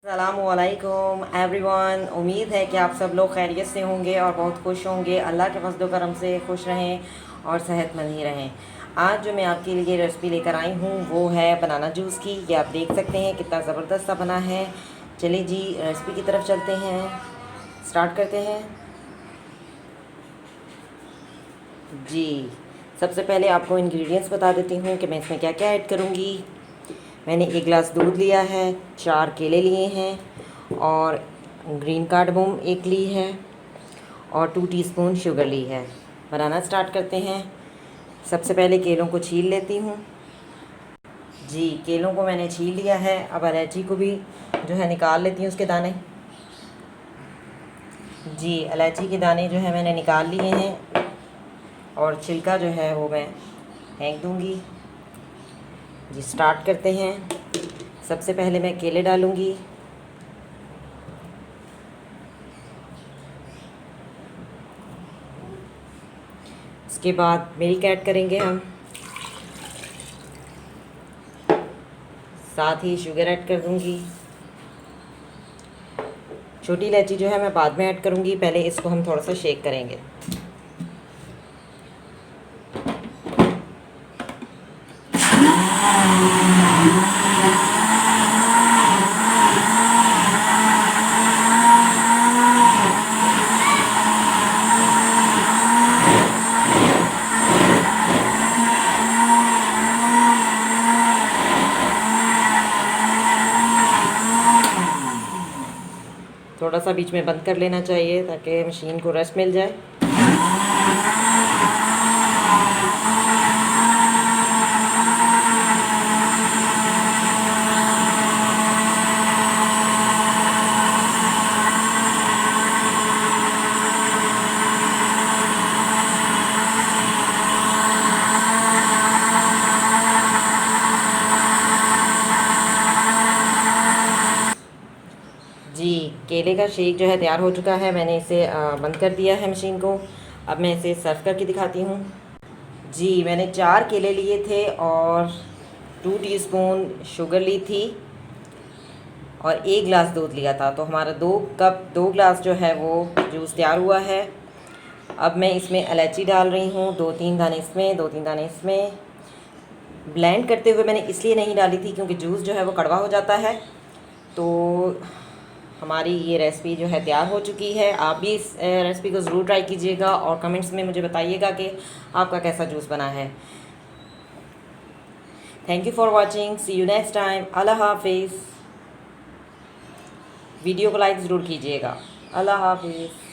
अस्सलामु अलैकुम एवरीवन। उम्मीद है कि आप सब लोग खैरियत से होंगे और बहुत खुश होंगे। अल्लाह के फज़ल करम से खुश रहें और सेहतमंद ही रहें। आज जो मैं आपके लिए रेसिपी लेकर आई हूँ वो है बनाना जूस की। ये आप देख सकते हैं कितना ज़बरदस्त सा बना है। चलिए जी रेसिपी की तरफ चलते हैं, स्टार्ट करते हैं। जी सबसे पहले आपको इंग्रेडिएंट्स बता देती हूँ कि मैं इसमें क्या क्या ऐड करूँगी। मैंने 1 गिलास दूध लिया है, 4 केले लिए हैं और ग्रीन कार्डमम 1 ली है और 2 टीस्पून शुगर ली है। बनाना स्टार्ट करते हैं। सबसे पहले केलों को छील लेती हूँ। जी केलों को मैंने छील लिया है। अब इलायची को भी जो है निकाल लेती हूँ उसके दाने। जी इलायची के दाने जो है मैंने निकाल लिए हैं और छिलका जो है वो मैं फेंक दूँगी। जी स्टार्ट करते हैं। सबसे पहले मैं केले डालूँगी। उसके बाद मिल्क ऐड करेंगे हम, साथ ही शुगर ऐड कर दूँगी। छोटी इलायची जो है मैं बाद में ऐड करूँगी, पहले इसको हम थोड़ा सा शेक करेंगे। थोड़ा सा बीच में बंद कर लेना चाहिए ताकि मशीन को रेस्ट मिल जाए। जी केले का शेक जो है तैयार हो चुका है। मैंने इसे बंद कर दिया है मशीन को। अब मैं इसे सर्व करके दिखाती हूँ। जी मैंने 4 केले लिए थे और 2 टीस्पून शुगर ली थी और 1 गिलास दूध लिया था, तो हमारा 2 गिलास जो है वो जूस तैयार हुआ है। अब मैं इसमें इलायची डाल रही हूँ, 2-3 दाने इसमें, 2-3 दाने इसमें। ब्लेंड करते हुए मैंने इसलिए नहीं डाली थी क्योंकि जूस जो है वो कड़वा हो जाता है। तो हमारी ये रेसिपी जो है तैयार हो चुकी है। आप भी इस रेसिपी को ज़रूर ट्राई कीजिएगा और कमेंट्स में मुझे बताइएगा कि आपका कैसा जूस बना है। Thank you for watching, see you next time. अल्लाह हाफिज़। वीडियो को लाइक ज़रूर कीजिएगा। अल्लाह हाफिज़।